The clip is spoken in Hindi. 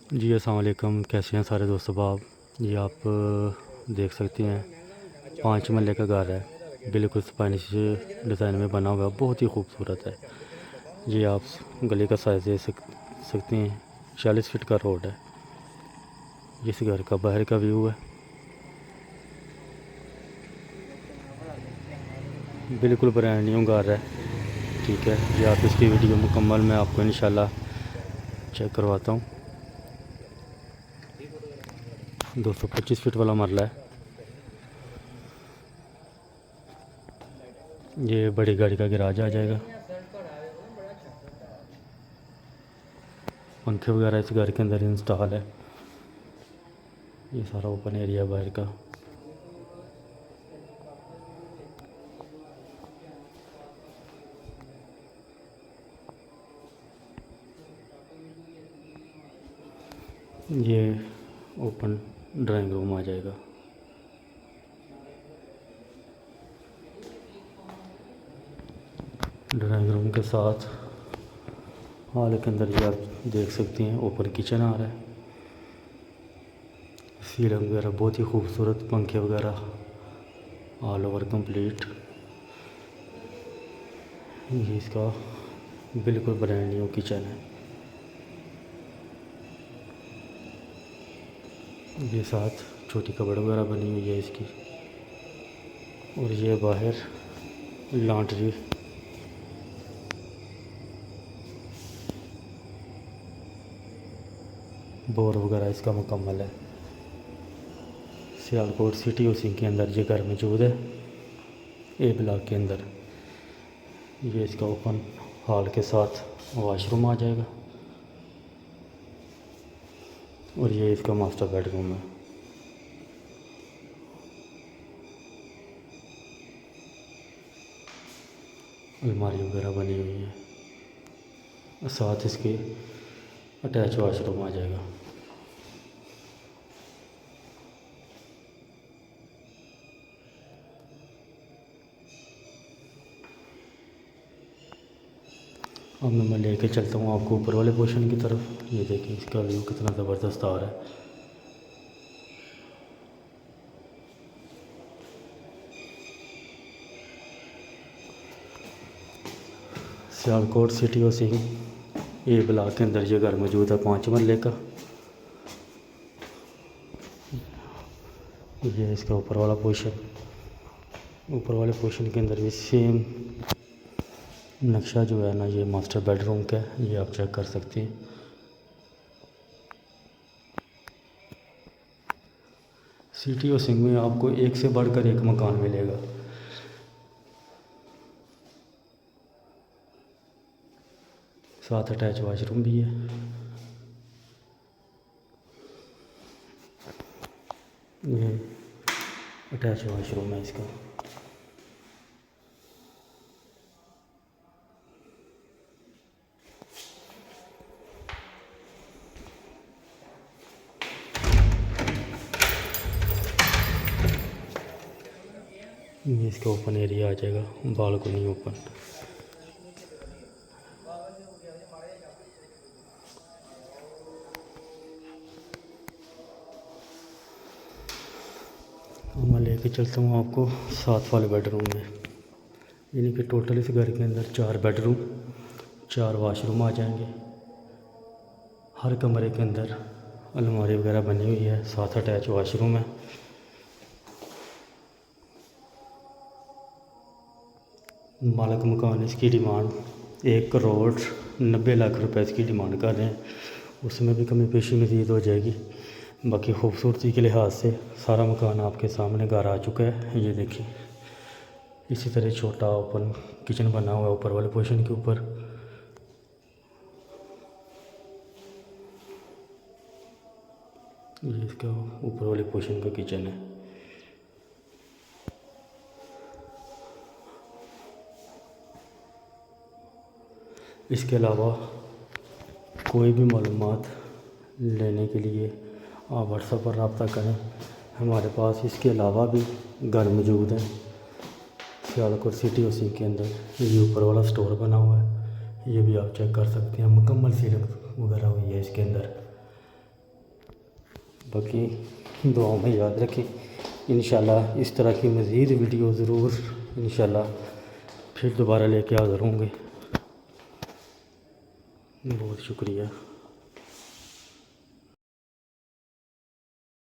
जी अस्सलाम वालेकुम। कैसे हैं सारे दोस्तों आप। ये आप देख सकते हैं 5 महले का घर है, बिल्कुल स्पेनिश डिज़ाइन में बना हुआ है, बहुत ही खूबसूरत है। ये आप गली का साइज़ दे सकते हैं। 40 फीट का रोड है। इस घर का बाहर का व्यू है, बिल्कुल ब्रांड न्यू घर है। ठीक है, ये आप इसकी वीडियो मुकम्मल मैं आपको इंशाल्लाह चेक करवाता हूँ। 225 फीट वाला मरला है। ये बड़ी गाड़ी का गैराज आ जाएगा। पंखे वगैरह इस घर के अंदर इंस्टॉल है। ये सारा ओपन एरिया बाहर का। ये ओपन ड्राइंग रूम आ जाएगा। ड्राइंग रूम के साथ हॉल के अंदर ये आप देख सकती हैं ओपन किचन आ रहा है। सीलिंग वगैरह बहुत ही खूबसूरत, पंखे वगैरह ऑल ओवर कंप्लीट। ये इसका बिल्कुल ब्रांड न्यू किचन है। ये साथ छोटी कबड़ वगैरह बनी हुई है इसकी। और ये बाहर लॉन्ड्री, बोर वगैरह इसका मुकम्मल है। सियालकोट सिटी हाउसिंग के अंदर ये घर मौजूद है, ए ब्लॉक के अंदर। ये इसका ओपन हॉल के साथ वॉशरूम आ जाएगा। और ये इसका मास्टर बेडरूम है। अलमारी वगैरह बनी हुई है, साथ इसके अटैच वॉशरूम आ जाएगा। अब मैं लेके चलता हूँ आपको ऊपर वाले पोर्शन की तरफ। ये देखिए इसका व्यू कितना ज़बरदस्त आ रहा है। सियालकोट सिटी हाउसिंग ए ब्लॉक के अंदर ये घर मौजूद है 5 महले का। ये इसका ऊपर वाला पोर्शन। ऊपर वाले पोर्शन के अंदर भी सेम नक्शा जो है ना, ये मास्टर बेडरूम का है। ये आप चेक कर सकते हैं। सिटी हाउसिंग में आपको एक से बढ़कर एक मकान मिलेगा। साथ अटैच वॉशरूम भी है। ये अटैच वॉशरूम है इसका। ये इसका ओपन एरिया आ जाएगा, बालकनी ओपन। मैं लेके चलता हूँ आपको 7 वाले बेडरूम में। यानी कि टोटल इस घर के अंदर 4 बेडरूम 4 वाशरूम आ जाएंगे। हर कमरे के अंदर अलमारी वगैरह बनी हुई है, साथ अटैच वाशरूम है। मालिक मकान इसकी डिमांड 1 करोड़ 90 लाख रुपए इसकी डिमांड कर रहे हैं। उसमें भी कमी पेशी मज़ीद हो जाएगी। बाकी खूबसूरती के लिहाज से सारा मकान आपके सामने घर आ चुका है। ये देखिए इसी तरह छोटा ओपन किचन बना हुआ है ऊपर वाले पोर्शन के ऊपर। ये इसका ऊपर वाले पोर्शन का किचन है। इसके अलावा कोई भी मालूमात लेने के लिए आप व्हाट्सएप पर रब्ता करें। हमारे पास इसके अलावा भी घर मौजूद हैं सियालकोट सिटी हाउसिंग के अंदर। ये ऊपर वाला स्टोर बना हुआ है, ये भी आप चेक कर सकते हैं। मुकम्मल सीलिंग वगैरह हुई है इसके अंदर। बाकी दुआओं में याद रखें। इंशाल्लाह इस तरह की मज़ीद वीडियो ज़रूर इंशाल्लाह फिर दोबारा लेके हाज़िर होंगे। बहुत शुक्रिया।